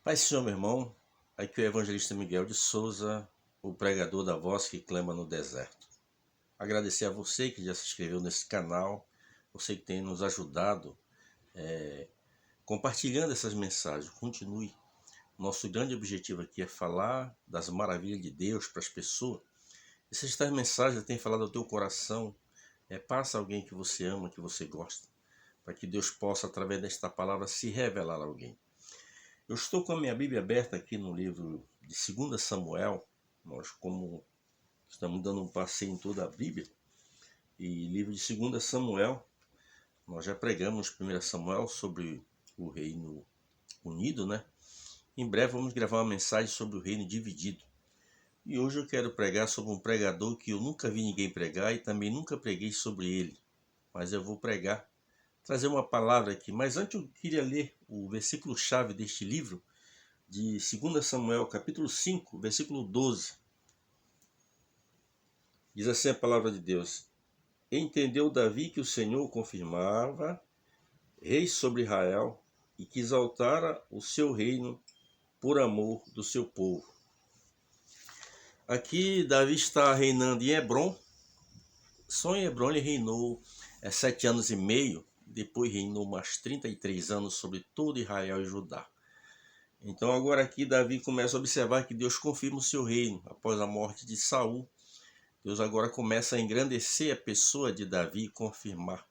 Pai Senhor, meu irmão, aqui é o evangelista Miguel de Souza, o pregador da voz que clama no deserto. Agradecer a você que já se inscreveu nesse canal, você que tem nos ajudado compartilhando essas mensagens. Continue. Nosso grande objetivo aqui é falar das maravilhas de Deus para as pessoas. E se estas mensagens têm falado ao teu coração, passa a alguém que você ama, que você gosta, para que Deus possa, através desta palavra, se revelar a alguém. Eu estou com a minha Bíblia aberta aqui no livro de 2 Samuel. Nós, como estamos dando um passeio em toda a Bíblia, e livro de 2 Samuel, nós já pregamos 1 Samuel sobre o reino unido, né? Em breve vamos gravar uma mensagem sobre o reino dividido. E hoje eu quero pregar sobre um pregador que eu nunca vi ninguém pregar e também nunca preguei sobre ele. Mas eu vou pregar, trazer uma palavra aqui. Mas antes eu queria ler o versículo-chave deste livro, de 2 Samuel, capítulo 5, versículo 12. Diz assim a palavra de Deus: Entendeu Davi que o Senhor confirmava rei sobre Israel e que exaltara o seu reino por amor do seu povo. Aqui Davi está reinando em Hebrom. Só em Hebrom ele reinou 7 anos e meio, depois reinou mais 33 anos sobre todo Israel e Judá. Então agora aqui Davi começa a observar que Deus confirma o seu reino após a morte de Saul. Deus agora começa a engrandecer a pessoa de Davi e confirmar.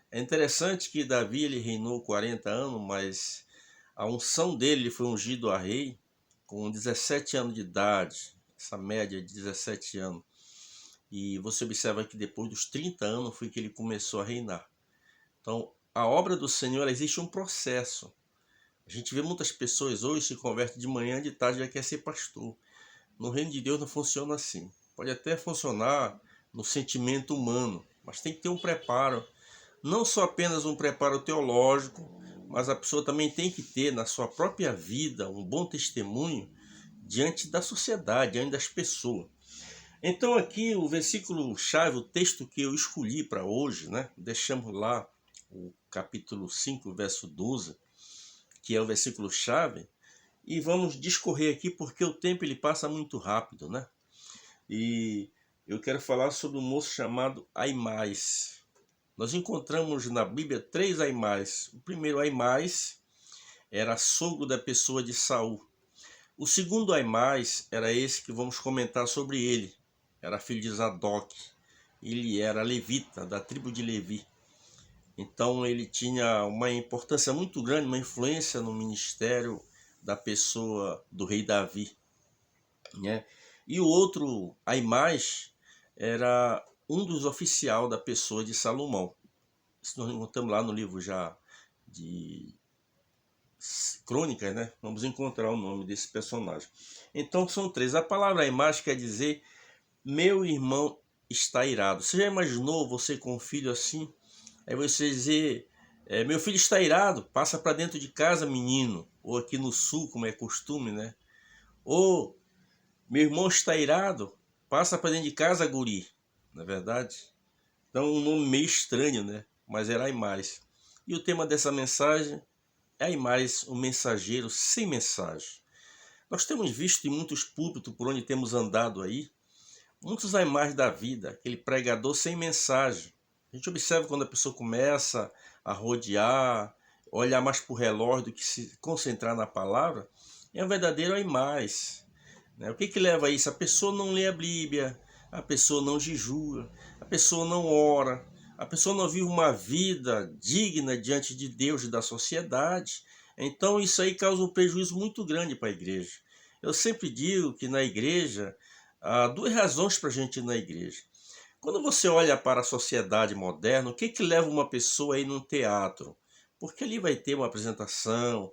É interessante que Davi ele reinou 40 anos, mas a unção dele foi ungido a rei com 17 anos de idade, essa média de 17 anos. E você observa que depois dos 30 anos foi que ele começou a reinar. Então, a obra do Senhor, existe um processo. A gente vê muitas pessoas hoje se convertem de manhã, de tarde já quer ser pastor. No reino de Deus não funciona assim. Pode até funcionar no sentimento humano, mas tem que ter um preparo. Não só apenas um preparo teológico, mas a pessoa também tem que ter na sua própria vida um bom testemunho diante da sociedade, diante das pessoas. Então aqui o versículo-chave, o texto que eu escolhi para hoje, né? Deixamos lá o capítulo 5, verso 12, que é o versículo-chave, e vamos discorrer aqui porque o tempo ele passa muito rápido, né? E eu quero falar sobre um moço chamado Aimás. Nós encontramos na Bíblia 3 Aimás. O primeiro Aimás era sogro da pessoa de Saul. O segundo Aimás era esse que vamos comentar sobre ele. Era filho de Zadok. Ele era levita, da tribo de Levi. Então ele tinha uma importância muito grande, uma influência no ministério da pessoa do rei Davi, né? E o outro Aimás era um dos oficiais da pessoa de Salomão. Isso nós encontramos lá no livro já de Crônicas, né? Vamos encontrar o nome desse personagem. Então são três. A palavra Aimás quer dizer meu irmão está irado. Você já imaginou você com um filho assim? Aí você dizer, meu filho está irado, passa para dentro de casa, menino. Ou aqui no sul, como é costume, né? Ou meu irmão está irado, passa para dentro de casa, guri. Não é verdade? Então um nome meio estranho, né? Mas era Aimás. E o tema dessa mensagem é Aimás, o mensageiro sem mensagem. Nós temos visto em muitos púlpitos por onde temos andado aí, muitos Aimás da vida, aquele pregador sem mensagem. A gente observa quando a pessoa começa a rodear, olhar mais para o relógio do que se concentrar na palavra, é um verdadeiro Aimás. O que leva a isso? A pessoa não lê a Bíblia, a pessoa não jejua, a pessoa não ora, a pessoa não vive uma vida digna diante de Deus e da sociedade. Então isso aí causa um prejuízo muito grande para a igreja. Eu sempre digo que na igreja, há duas razões para a gente ir na igreja. Quando você olha para a sociedade moderna, o que leva uma pessoa a ir num teatro? Porque ali vai ter uma apresentação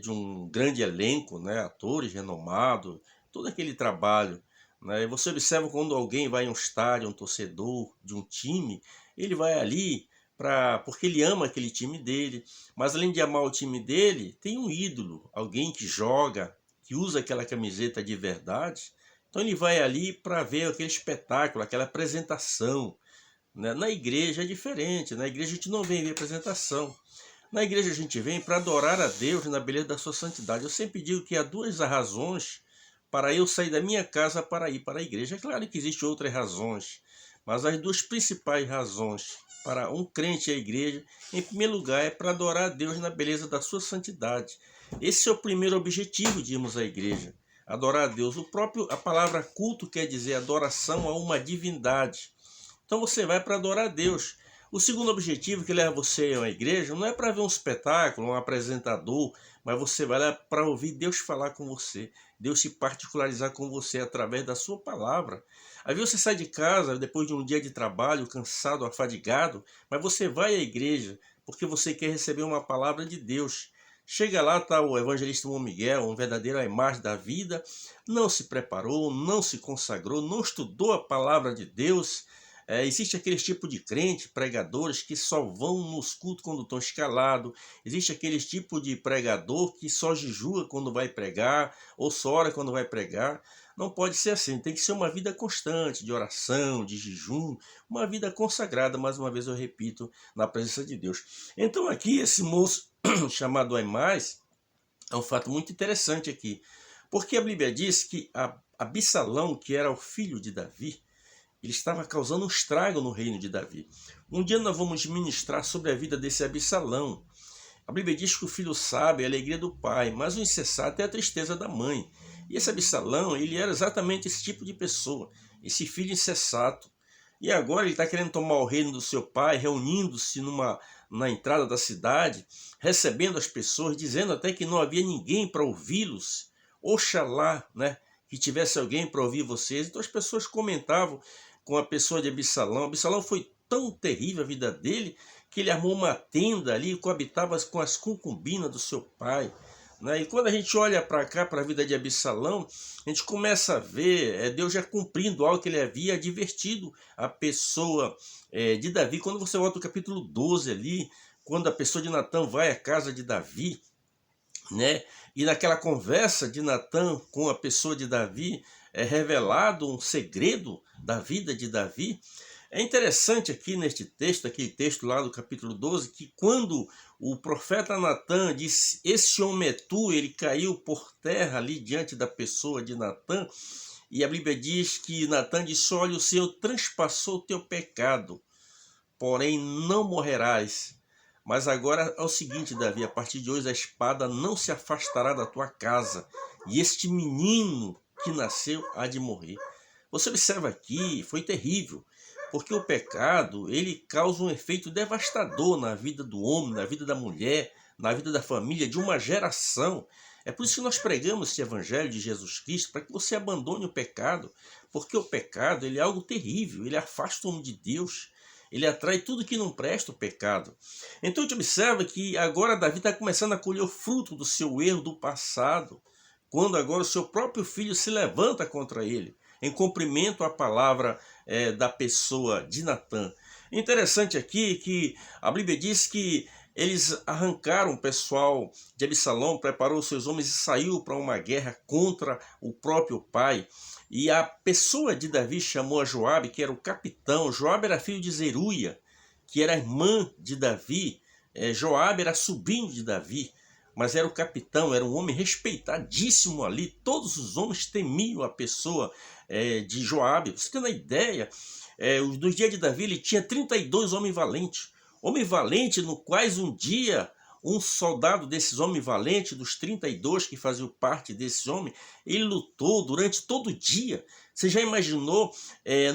de um grande elenco, né, atores renomados, todo aquele trabalho, né? E você observa quando alguém vai em um estádio, um torcedor de um time, ele vai ali porque ele ama aquele time dele, mas além de amar o time dele, tem um ídolo, alguém que joga, que usa aquela camiseta de verdade. Então ele vai ali para ver aquele espetáculo, aquela apresentação, né? Na igreja é diferente, na igreja a gente não vem ver apresentação. Na igreja a gente vem para adorar a Deus na beleza da sua santidade. Eu sempre digo que há duas razões para eu sair da minha casa para ir para a igreja. É claro que existem outras razões, mas as duas principais razões para um crente ir à igreja, em primeiro lugar, é para adorar a Deus na beleza da sua santidade. Esse é o primeiro objetivo de irmos à igreja, adorar a Deus. A palavra culto quer dizer adoração a uma divindade. Então você vai para adorar a Deus. O segundo objetivo que leva você a uma igreja não é para ver um espetáculo, um apresentador, mas você vai lá para ouvir Deus falar com você, Deus se particularizar com você através da sua palavra. Às vezes você sai de casa depois de um dia de trabalho, cansado, afadigado, mas você vai à igreja porque você quer receber uma palavra de Deus. Chega lá, está o evangelista Miguel, um verdadeiro imagem da vida, não se preparou, não se consagrou, não estudou a palavra de Deus. Existe aqueles tipos de crente, pregadores, que só vão nos cultos quando estão escalados. Existe aqueles tipos de pregador que só jejua quando vai pregar, ou só ora quando vai pregar. Não pode ser assim, tem que ser uma vida constante, de oração, de jejum, uma vida consagrada, mais uma vez eu repito, na presença de Deus. Então aqui, esse moço chamado Aimás, é um fato muito interessante aqui, porque a Bíblia diz que Absalão, que era o filho de Davi, ele estava causando um estrago no reino de Davi. Um dia nós vamos ministrar sobre a vida desse Absalão. A Bíblia diz que o filho sábio é a alegria do pai, mas o insensato é a tristeza da mãe. E esse Absalão, ele era exatamente esse tipo de pessoa, esse filho insensato. E agora ele está querendo tomar o reino do seu pai, reunindo-se na entrada da cidade, recebendo as pessoas, dizendo até que não havia ninguém para ouvi-los. Oxalá, né, que tivesse alguém para ouvir vocês. Então as pessoas comentavam com a pessoa de Absalão. Absalão foi tão terrível a vida dele que ele armou uma tenda ali e coabitava com as concubinas do seu pai. Né? E quando a gente olha para cá, para a vida de Absalão, a gente começa a ver Deus já cumprindo algo que ele havia advertido a pessoa de Davi. Quando você volta ao capítulo 12 ali, quando a pessoa de Natã vai à casa de Davi, né? E naquela conversa de Natã com a pessoa de Davi, é revelado um segredo da vida de Davi. É interessante aqui neste texto, aquele texto lá do capítulo 12, que quando o profeta Natã disse, esse homem é tu, ele caiu por terra ali diante da pessoa de Natã, e a Bíblia diz que Natã disse, olha, o Senhor transpassou o teu pecado, porém não morrerás. Mas agora é o seguinte, Davi, a partir de hoje a espada não se afastará da tua casa, e este menino que nasceu há de morrer. Você observa aqui, foi terrível, porque o pecado, ele causa um efeito devastador na vida do homem, na vida da mulher, na vida da família, de uma geração. É por isso que nós pregamos esse evangelho de Jesus Cristo, para que você abandone o pecado, porque o pecado, ele é algo terrível, ele afasta o homem de Deus. Ele atrai tudo que não presta, o pecado. Então a gente observa que agora Davi está começando a colher o fruto do seu erro do passado, quando agora o seu próprio filho se levanta contra ele, em cumprimento à palavra da pessoa de Natã. Interessante aqui que a Bíblia diz que eles arrancaram o pessoal de Absalão, preparou seus homens e saiu para uma guerra contra o próprio pai. E a pessoa de Davi chamou a Joabe, que era o capitão. Joabe era filho de Zeruia, que era irmã de Davi. Joabe era sobrinho de Davi, mas era o capitão, era um homem respeitadíssimo ali. Todos os homens temiam a pessoa de Joabe. Você tem uma ideia, nos dias de Davi ele tinha 32 homens valentes. Homem valente no quais um dia um soldado desses homens valentes, dos 32 que faziam parte desse homem, ele lutou durante todo o dia. Você já imaginou,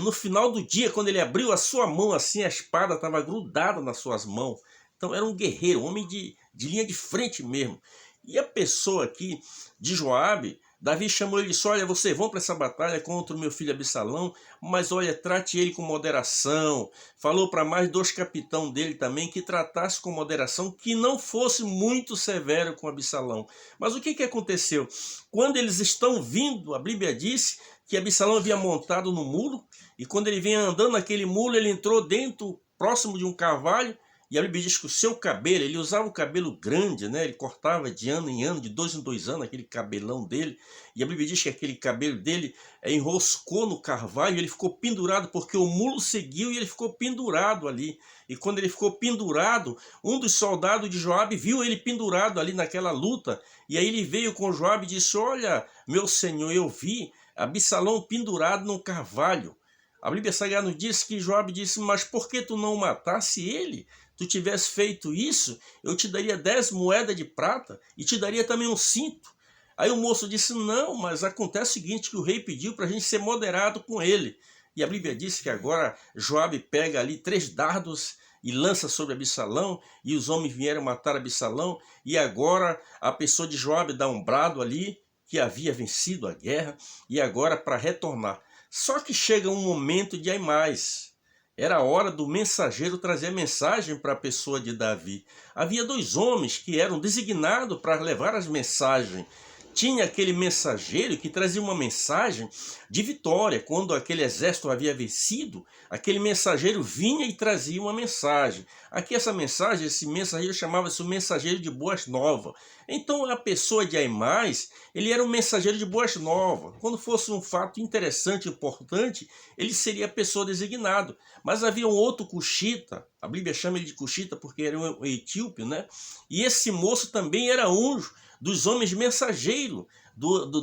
no final do dia, quando ele abriu a sua mão assim, a espada estava grudada nas suas mãos. Então era um guerreiro, um homem de linha de frente mesmo. E a pessoa aqui de Joabe, Davi chamou ele e disse, olha, vocês vão para essa batalha contra o meu filho Absalão, mas olha, trate ele com moderação. Falou para mais 2 capitães dele também que tratasse com moderação, que não fosse muito severo com Absalão. Mas o que aconteceu? Quando eles estão vindo, a Bíblia disse que Absalão havia montado no muro, e quando ele vinha andando naquele muro, ele entrou dentro, próximo de um carvalho, E a Bíblia diz que o seu cabelo, ele usava o cabelo grande, né? Ele cortava de ano em ano, de 2 em 2 anos, aquele cabelão dele. E a Bíblia diz que aquele cabelo dele enroscou no carvalho, ele ficou pendurado, porque o mulo seguiu e ele ficou pendurado ali. E quando ele ficou pendurado, um dos soldados de Joabe viu ele pendurado ali naquela luta. E aí ele veio com Joabe e disse: olha, meu senhor, eu vi Absalão pendurado num carvalho. A Bíblia Sagrada nos diz que Joabe disse: mas por que tu não matasse ele? Tu tivesse feito isso, eu te daria 10 moedas de prata e te daria também um cinto. Aí o moço disse: não, mas acontece o seguinte, que o rei pediu para a gente ser moderado com ele. E a Bíblia diz que agora Joabe pega ali 3 dardos e lança sobre Absalão, e os homens vieram matar Absalão, e agora a pessoa de Joabe dá um brado ali, que havia vencido a guerra, e agora para retornar. Só que chega um momento de Aimais. Era a hora do mensageiro trazer a mensagem para a pessoa de Davi. Havia 2 homens que eram designados para levar as mensagens. Tinha aquele mensageiro que trazia uma mensagem de vitória. Quando aquele exército havia vencido, aquele mensageiro vinha e trazia uma mensagem. Aqui essa mensagem, esse mensageiro chamava-se o mensageiro de boas novas. Então a pessoa de Aimais, ele era um mensageiro de boas novas. Quando fosse um fato interessante, importante, ele seria a pessoa designado. Mas havia um outro cuxita, a Bíblia chama ele de cuxita porque era um etíope, né? E esse moço também era um dos homens mensageiros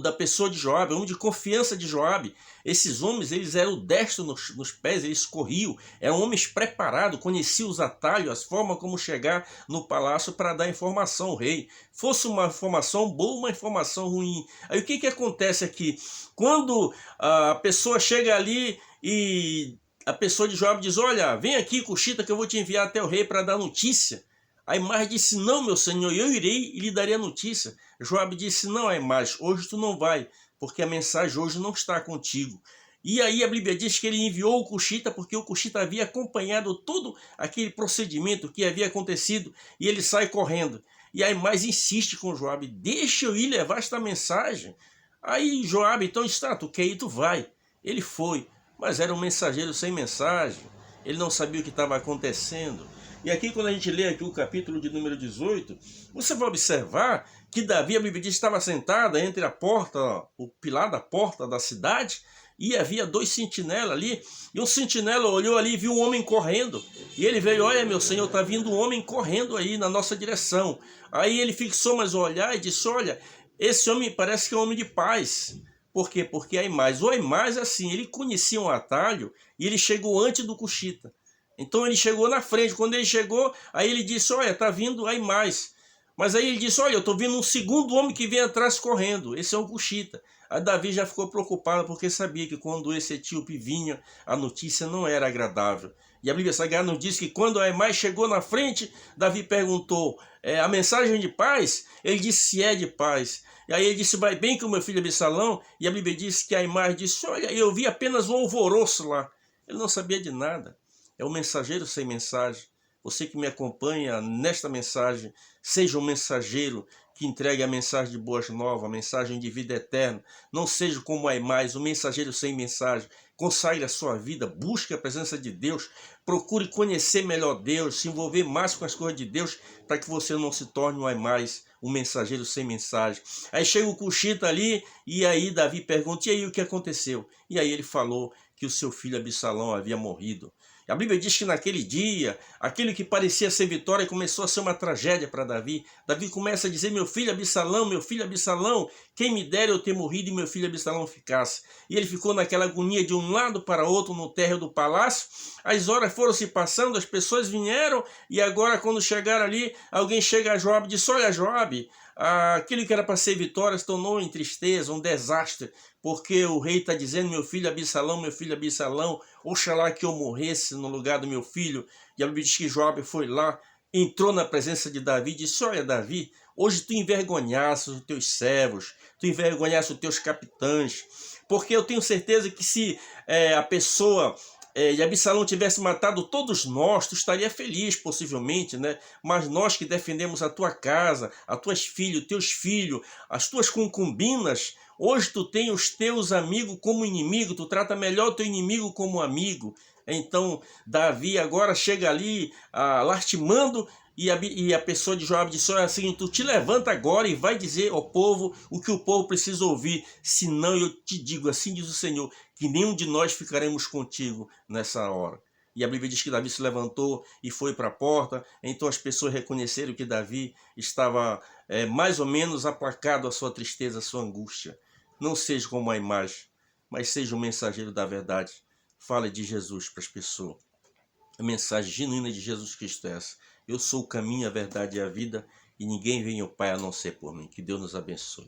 da pessoa de Joabe, homem de confiança de Joabe. Esses homens, eles eram destros nos pés, eles corriam, eram homens preparados, conheciam os atalhos, as formas como chegar no palácio para dar informação ao rei. Fosse uma informação boa, uma informação ruim. Aí o que acontece aqui? Quando a pessoa chega ali e a pessoa de Joabe diz: olha, vem aqui, cuxita, que eu vou te enviar até o rei para dar notícia. Aimás disse: não, meu senhor, eu irei e lhe darei a notícia. Joabe disse: não, Aimás, hoje tu não vai, porque a mensagem hoje não está contigo. E aí a Bíblia diz que ele enviou o cuxita, porque o cuxita havia acompanhado todo aquele procedimento que havia acontecido, e ele sai correndo. E Aimás insiste com Joabe: deixa eu ir levar esta mensagem. Aí Joabe: então está, tu quer ir, tu vai. Ele foi, mas era um mensageiro sem mensagem, ele não sabia o que estava acontecendo. E aqui, quando a gente lê aqui o capítulo de número 18, você vai observar que Davi, a Bíblia diz, estava sentada entre a porta, o pilar da porta da cidade, e havia 2 sentinelas ali, e um sentinela olhou ali e viu um homem correndo, e ele veio: olha, meu senhor, está vindo um homem correndo aí na nossa direção. Aí ele fixou mais o olhar e disse: olha, esse homem parece que é um homem de paz. Por quê? Porque Aimás, o Aimás, assim, ele conhecia um atalho, e ele chegou antes do cuxita. Então ele chegou na frente. Quando ele chegou, aí ele disse: olha, está vindo Aimás. Mas aí ele disse: olha, eu estou vendo um segundo homem que vem atrás correndo. Esse é o cuxita. Aí Davi já ficou preocupado, porque sabia que quando esse etíope vinha, a notícia não era agradável. E a Bíblia Sagrada nos diz que quando Aimás chegou na frente, Davi perguntou: a mensagem de paz? Ele disse: se é de paz. E aí ele disse: vai bem com o meu filho Absalão? E a Bíblia diz que Aimás disse: olha, eu vi apenas um alvoroço lá. Ele não sabia de nada. É um mensageiro sem mensagem. Você que me acompanha nesta mensagem, seja um mensageiro que entregue a mensagem de boas novas, a mensagem de vida eterna. Não seja como Aimás, um mensageiro sem mensagem. Consagre a sua vida, busque a presença de Deus, procure conhecer melhor Deus, se envolver mais com as coisas de Deus, para que você não se torne um Aimás, um mensageiro sem mensagem. Aí chega o cuxita ali, e aí Davi pergunta: e aí o que aconteceu? E aí ele falou que o seu filho Absalão havia morrido. A Bíblia diz que naquele dia, aquilo que parecia ser vitória começou a ser uma tragédia para Davi. Davi começa a dizer: meu filho Absalão, quem me dera eu ter morrido e meu filho Absalão ficasse. E ele ficou naquela agonia de um lado para outro no térreo do palácio. As horas foram se passando, as pessoas vieram, e agora quando chegaram ali, alguém chega a Joabe e diz: olha, Joabe, aquilo que era para ser vitória se tornou em tristeza, um desastre, porque o rei está dizendo: meu filho Absalão, oxalá que eu morresse no lugar do meu filho. E a Bíblia diz que Joabe foi lá, entrou na presença de Davi e disse: olha, Davi, hoje tu envergonhaste os teus servos, tu envergonhaste os teus capitães, porque eu tenho certeza que se a pessoa de Absalão tivesse matado todos nós, tu estaria feliz, possivelmente, né? Mas nós que defendemos a tua casa, as tuas filhas, teus filhos, as tuas concubinas, hoje tu tem os teus amigos como inimigo, tu trata melhor o teu inimigo como amigo. Então Davi agora chega ali lastimando, e a pessoa de Joabe disse: olha, é o seguinte, tu te levanta agora e vai dizer ao povo o que o povo precisa ouvir, senão eu te digo, assim diz o Senhor, que nenhum de nós ficaremos contigo nessa hora. E a Bíblia diz que Davi se levantou e foi para a porta. Então as pessoas reconheceram que Davi estava mais ou menos aplacado a sua tristeza, a sua angústia. Não seja como a imagem, mas seja um mensageiro da verdade. Fale de Jesus para as pessoas. A mensagem genuína de Jesus Cristo é essa: eu sou o caminho, a verdade e a vida, e ninguém vem ao Pai a não ser por mim. Que Deus nos abençoe.